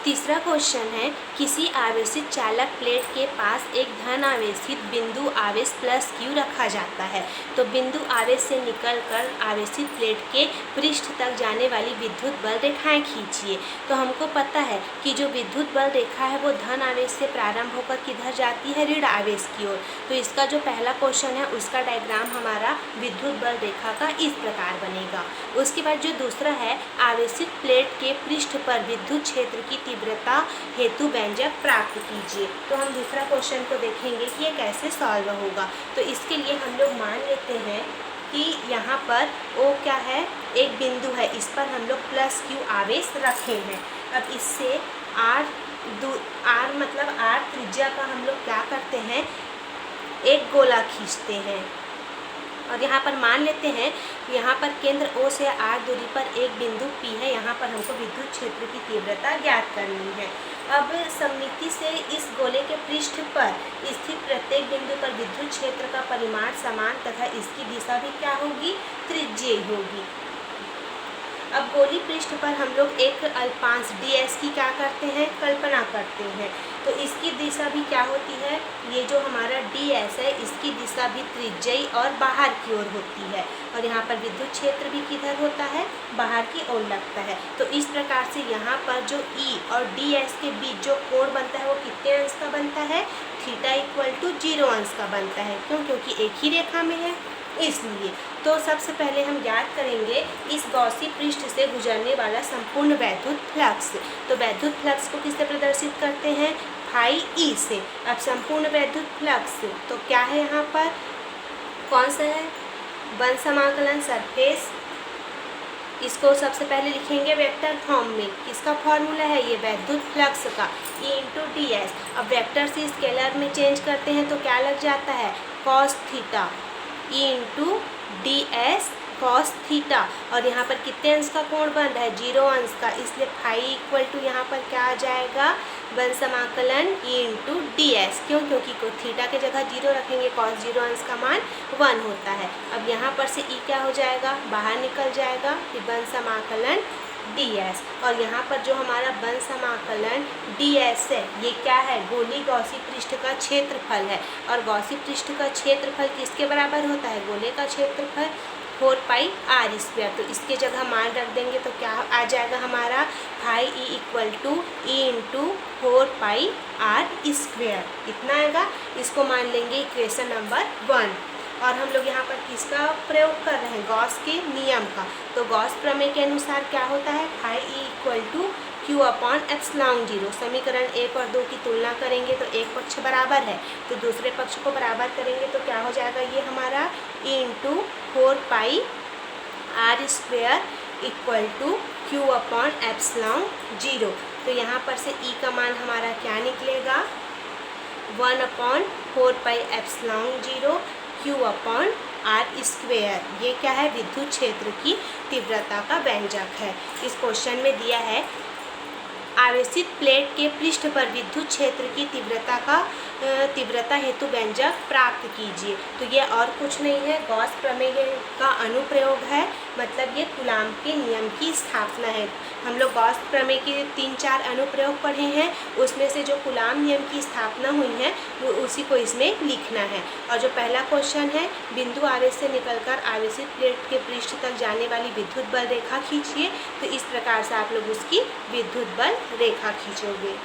तीसरा क्वेश्चन है, किसी आवेशित चालक प्लेट के पास एक धन आवेशित बिंदु आवेश प्लस Q रखा जाता है, तो बिंदु आवेश से निकलकर आवेशित प्लेट के पृष्ठ तक जाने वाली विद्युत बल रेखाएं खींचिए। तो हमको पता है कि जो विद्युत बल रेखा है वो धन आवेश से प्रारंभ होकर किधर जाती है, ऋण आवेश की ओर। तो इसका जो पहला क्वेश्चन है उसका डायग्राम हमारा विद्युत बल रेखा का इस प्रकार बनेगा। उसके बाद जो दूसरा है, आवेशित प्लेट के पृष्ठ पर विद्युत क्षेत्र की तीव्रता हेतु व्यंजक प्राप्त कीजिए। तो हम दूसरा क्वेश्चन को देखेंगे कि ये कैसे सॉल्व होगा। तो इसके लिए हम लोग मान लेते हैं कि यहाँ पर O क्या है, एक बिंदु है, इस पर हम लोग प्लस Q आवेश रखे हैं। अब इससे R मतलब R त्रिज्या का हम लोग क्या करते हैं, एक गोला खींचते हैं और यहाँ पर मान लेते हैं यहाँ पर केंद्र O से R दूरी पर एक बिंदु P है। यहाँ पर हमको विद्युत क्षेत्र की तीव्रता ज्ञात करनी है। अब सममिति से इस गोले के पृष्ठ पर स्थित प्रत्येक बिंदु पर विद्युत क्षेत्र का परिमाण समान तथा इसकी दिशा भी क्या होगी, त्रिज्यीय होगी। अब गोली पृष्ठ पर हम लोग एक अल्पांश ds की क्या करते हैं, कल्पना करते हैं। तो इसकी दिशा भी क्या होती है, ये जो हमारा ds है इसकी दिशा भी त्रिज्यीय और बाहर की ओर होती है। और यहाँ पर विद्युत क्षेत्र भी किधर होता है, बाहर की ओर लगता है। तो इस प्रकार से यहाँ पर जो E और ds के बीच जो कोण बनता है वो कितने अंश का बनता है, थीटा इक्वल टू 0 अंश का बनता है। क्यों, क्योंकि एक ही रेखा में है इसलिए। तो सबसे पहले हम ज्ञात करेंगे इस गॉसी पृष्ठ से गुजरने वाला संपूर्ण वैद्युत फ्लक्स। तो वैद्युत फ्लक्स को किससे प्रदर्शित करते हैं, फाई ई से। अब संपूर्ण वैद्युत फ्लक्स तो क्या है, यहाँ पर कौन सा है, बल समाकलन सरफेस। इसको सबसे पहले लिखेंगे वेक्टर फॉर्म में। किसका फॉर्मूला है, ये वैद्युत फ्लक्स का, E इंटू डी एस। अब वेक्टर से स्केलर में चेंज करते हैं तो क्या लग जाता है, cos theta, E into D S cos theta. और यहाँ पर कितने अंश का कोण बन रहा है, 0 अंश का, इसलिए फाई इक्वल टू यहाँ पर क्या आ जाएगा, बल समाकलन E इंटू डी एस। क्यों, क्योंकि थीटा के जगह 0 रखेंगे, कॉस 0 अंश का मान 1 होता है। अब यहाँ पर से E क्या हो जाएगा, बाहर निकल जाएगा, फिर बल समाकलन ds। और यहाँ पर जो हमारा बल समाकलन ds है ये क्या है, गोली गॉसी पृष्ठ का क्षेत्रफल है। और गॉसी पृष्ठ का क्षेत्रफल किसके बराबर होता है, गोले का क्षेत्रफल 4 पाई r स्क्वायर। तो इसके जगह मान रख देंगे तो क्या आ जाएगा हमारा, phi E equal to E into 4 pi r square, इतना आएगा। इसको मान लेंगे इक्वेशन नंबर 1। और हम लोग यहाँ पर किसका प्रयोग कर रहे हैं, गॉस के नियम का। तो गॉस प्रमेय के अनुसार क्या होता है, phi E equal to Q upon epsilon 0। समीकरण 1 और 2 की तुलना करेंगे तो एक पक्ष बराबर है तो दूसरे पक्ष को बराबर करेंगे तो क्या हो जाएगा, ये हमारा E into 4 pi r square equal to Q upon epsilon 0। तो यहाँ पर से E का मान हमारा क्या निकलेगा, 1 upon 4 pi epsilon 0 Q upon r square. ये क्या है, विद्युत क्षेत्र की तीव्रता का व्यंजक है। इस क्वेश्चन में दिया है आवेशित प्लेट के पृष्ठ पर विद्युत क्षेत्र की तीव्रता हेतु व्यंजक प्राप्त कीजिए। तो ये और कुछ नहीं है, गॉस प्रमेय का अनुप्रयोग है, मतलब ये कूलाम के नियम की स्थापना है। हम लोग गॉस प्रमेय के 3-4 अनुप्रयोग पढ़े हैं, उसमें से जो कूलाम नियम की स्थापना हुई है वो उसी को इसमें लिखना है। और जो पहला क्वेश्चन है, बिंदु आवेश से निकलकर आवेशित प्लेट के पृष्ठ तक जाने वाली विद्युत बल रेखा खींचिए। तो इस प्रकार से आप लोग उसकी विद्युत बल रेखा खींचोगे।